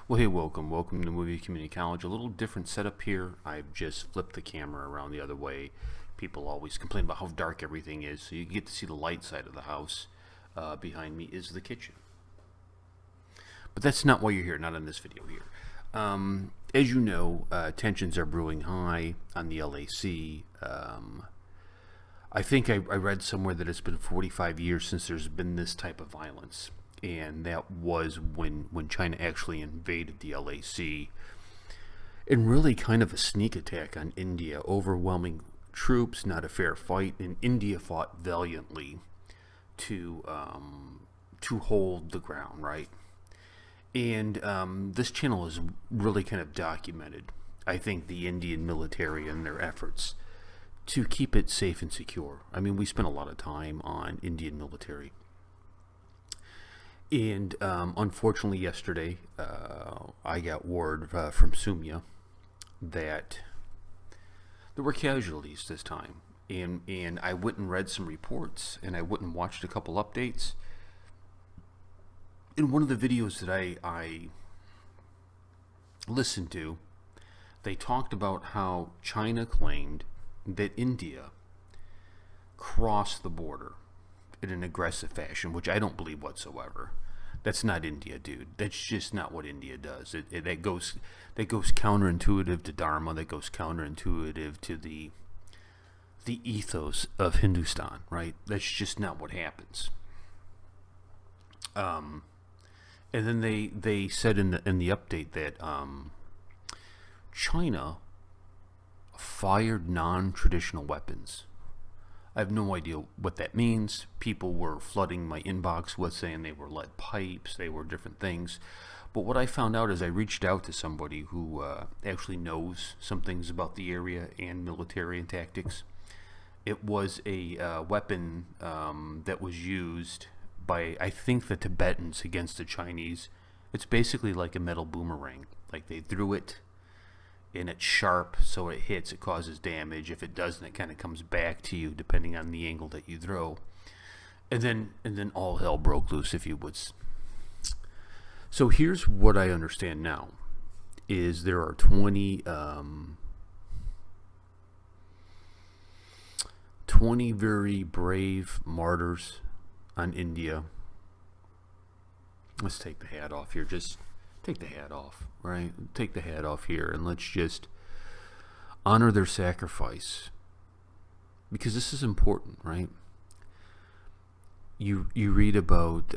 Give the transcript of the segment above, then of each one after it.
Well, hey, welcome to Movie Community College. A little different setup here. I've just flipped the camera around the other way. People always complain about how dark everything is, so you get to see the light side of the house. Behind me is the kitchen. But that's not why you're here, not in this video here. As you know, tensions are brewing high on the LAC. I think I read somewhere that it's been 45 years since there's been this type of violence. And that was when China actually invaded the LAC, and really kind of a sneak attack on India, overwhelming troops, not a fair fight, and India fought valiantly to hold the ground, right? And this channel is really kind of documented, I think, the Indian military and their efforts to keep it safe and secure. I mean, we spent a lot of time on Indian military. And unfortunately, yesterday, I got word from Sumya that there were casualties this time. And I went and read some reports, and I went and watched a couple updates. In one of the videos that I listened to, they talked about how China claimed that India crossed the border in an aggressive fashion, which I don't believe whatsoever. That's not India, dude. That's just not what India does. That goes counterintuitive to Dharma. That goes counterintuitive to the ethos of Hindustan, right? That's just not what happens. And then they said in the update that China fired non-traditional weapons. I have no idea what that means. People were flooding my inbox with saying they were lead pipes, they were different things. But what I found out is I reached out to somebody who actually knows some things about the area and military and tactics. It was a weapon that was used by, I think, the Tibetans against the Chinese. It's basically like a metal boomerang. Like they threw it, and it's sharp, so it hits, it causes damage. If it doesn't, it kind of comes back to you depending on the angle that you throw. And then all hell broke loose, if you would. So here's what I understand now is there are 20 very brave martyrs on India. Let's take the hat off here. Just take the hat off, right? Take the hat off here, and let's just honor their sacrifice, because this is important, right? You read about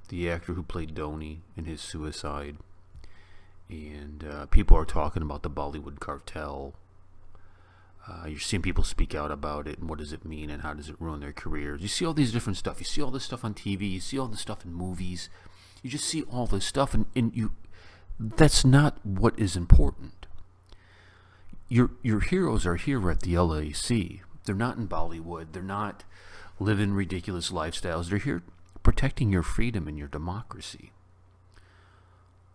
the actor who played Dhoni and his suicide, and people are talking about the Bollywood cartel. You're seeing people speak out about it, and what does it mean, and how does it ruin their careers. You see all these different stuff. You see all this stuff on TV. You see all this stuff in movies. You just see all this stuff, and that's not what is important. Your heroes are here at the LAC. They're not in Bollywood. They're not living ridiculous lifestyles. They're here protecting your freedom and your democracy,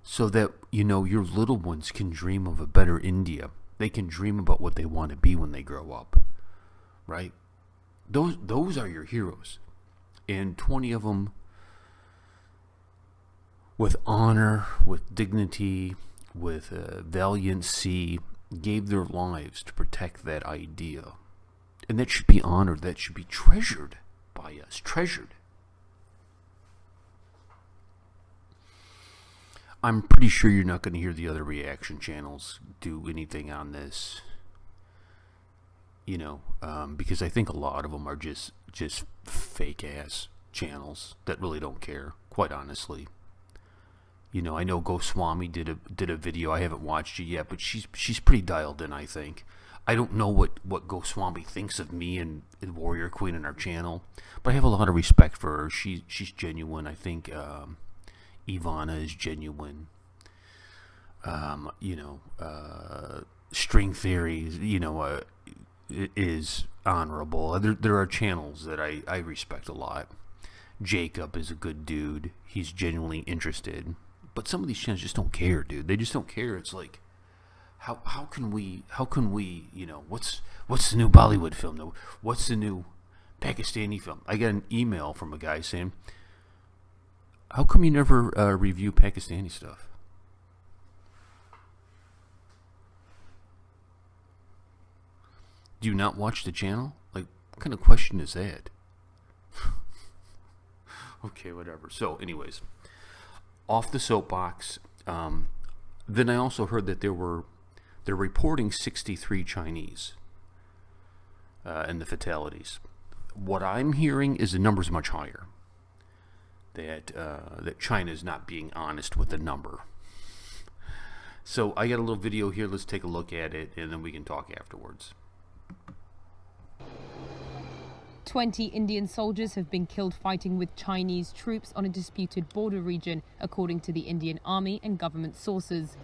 so that, you know, your little ones can dream of a better India. They can dream about what they want to be when they grow up, right? Those are your heroes, and 20 of them, with honor, with dignity, with valiancy, gave their lives to protect that idea. And that should be honored. That should be treasured by us. Treasured. I'm pretty sure you're not going to hear the other reaction channels do anything on this. You know, because I think a lot of them are just fake-ass channels that really don't care, quite honestly. You know, I know Goswami did a video. I haven't watched it yet, but she's pretty dialed in, I think. I don't know what Goswami thinks of me and Warrior Queen in our channel, but I have a lot of respect for her. She's genuine. I think Ivana is genuine. You know, String Theory, you know, is honorable. There are channels that I respect a lot. Jacob is a good dude. He's genuinely interested. But some of these channels just don't care, dude. They just don't care. It's like, how can we, you know, what's the new Bollywood film though? What's the new Pakistani film? I got an email from a guy saying, how come you never review Pakistani stuff? Do you not watch the channel? Like, what kind of question is that? Okay, whatever. So, anyways, off the soapbox. Then I also heard that they're reporting 63 Chinese and the fatalities. What I'm hearing is the number's much higher. That China is not being honest with the number. So I got a little video here. Let's take a look at it, and then we can talk afterwards. 20 Indian soldiers have been killed fighting with Chinese troops on a disputed border region, according to the Indian Army and government sources.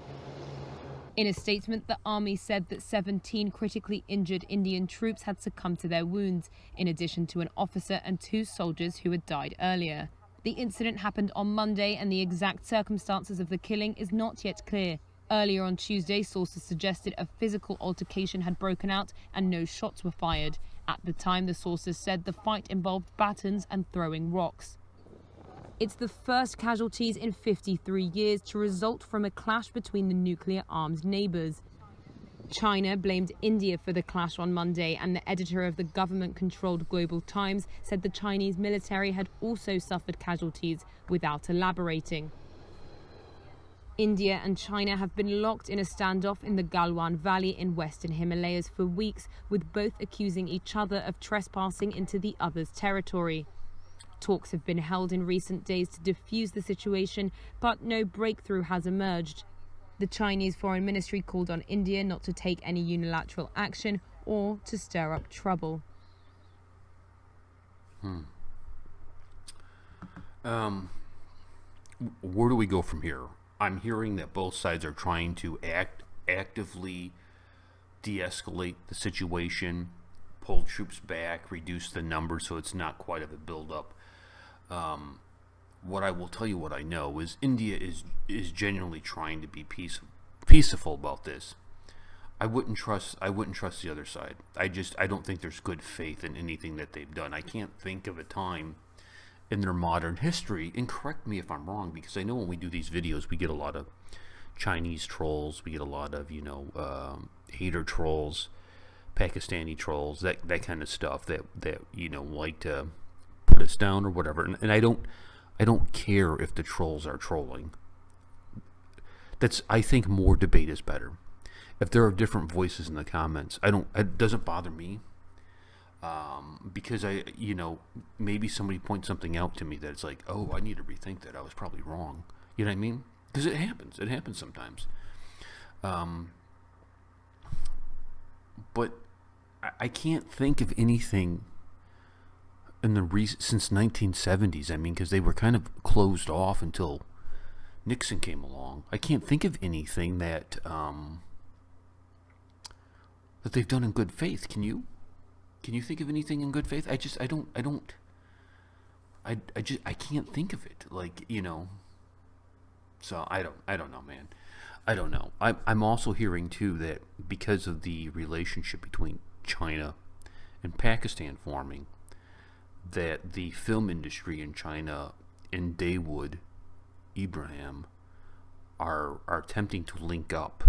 In a statement, the army said that 17 critically injured Indian troops had succumbed to their wounds, in addition to an officer and 2 soldiers who had died earlier. The incident happened on Monday, and the exact circumstances of the killing is not yet clear. Earlier on Tuesday, sources suggested a physical altercation had broken out and no shots were fired. At the time, the sources said the fight involved batons and throwing rocks. It's the first casualties in 53 years to result from a clash between the nuclear-armed neighbours. China blamed India for the clash on Monday, and the editor of the government-controlled Global Times said the Chinese military had also suffered casualties, without elaborating. India and China have been locked in a standoff in the Galwan Valley in western Himalayas for weeks, with both accusing each other of trespassing into the other's territory. Talks have been held in recent days to defuse the situation, but no breakthrough has emerged. The Chinese Foreign Ministry called on India not to take any unilateral action or to stir up trouble. Where do we go from here? I'm hearing that both sides are trying to actively de-escalate the situation, pull troops back, reduce the numbers so it's not quite of a build-up. What I will tell you, what I know, is India is genuinely trying to be peaceful about this. I wouldn't trust the other side. I don't think there's good faith in anything that they've done. I can't think of a time in their modern history, and correct me if I'm wrong, because I know when we do these videos we get a lot of Chinese trolls, we get a lot of hater trolls, Pakistani trolls, that kind of stuff that like to put us down or whatever, and I don't care if the trolls are trolling. I think more debate is better. If there are different voices in the comments, it doesn't bother me. Because maybe somebody points something out to me that it's like, oh, I need to rethink that. I was probably wrong. You know what I mean? Because it happens. It happens sometimes. But I can't think of anything in since 1970s. I mean, because they were kind of closed off until Nixon came along. I can't think of anything that they've done in good faith. Can you? Can you think of anything in good faith? I can't think of it. So I don't know, man. I don't know. I'm also hearing too that because of the relationship between China and Pakistan forming, that the film industry in China and Dawood Ibrahim are attempting to link up.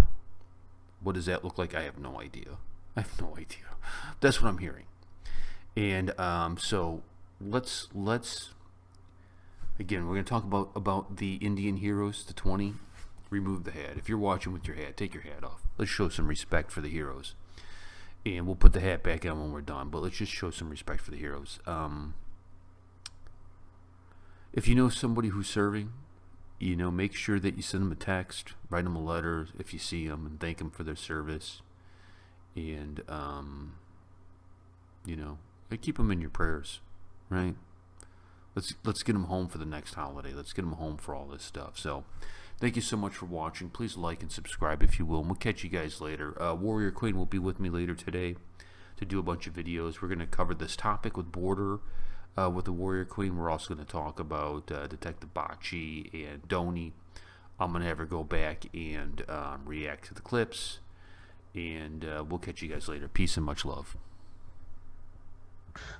What does that look like? I have no idea. That's what I'm hearing. And so let's again, we're going to talk about the Indian heroes, the 20. Remove the hat. If you're watching with your hat, take your hat off. Let's show some respect for the heroes. And we'll put the hat back on when we're done, but let's just show some respect for the heroes. If you know somebody who's serving, make sure that you send them a text, write them a letter if you see them, and thank them for their service. And keep them in your prayers, right? Let's get them home for the next holiday. Let's get them home for all this stuff. So thank you so much for watching. Please like and subscribe if you will, and we'll catch you guys later. Warrior Queen will be with me later today to do a bunch of videos. We're going to cover this topic with Border, with the Warrior Queen. We're also going to talk about Detective Bachi and Doni. I'm going to have her go back and react to the clips. And we'll catch you guys later. Peace and much love.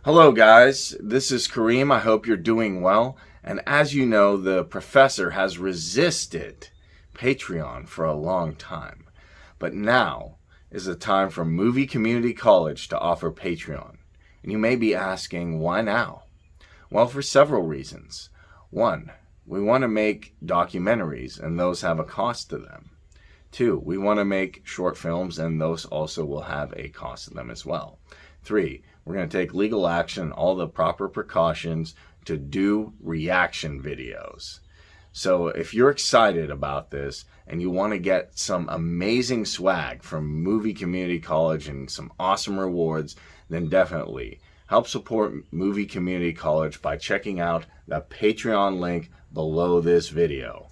Hello guys, this is Kareem. I hope you're doing well. And as you know, the professor has resisted Patreon for a long time. But now is the time for Movie Community College to offer Patreon. And you may be asking, why now? Well, for several reasons. One, we want to make documentaries, and those have a cost to them. Two, we want to make short films, and those also will have a cost to them as well. Three, we're going to take legal action, all the proper precautions to do reaction videos. So if you're excited about this and you want to get some amazing swag from Movie Community College and some awesome rewards, then definitely help support Movie Community College by checking out the Patreon link below this video.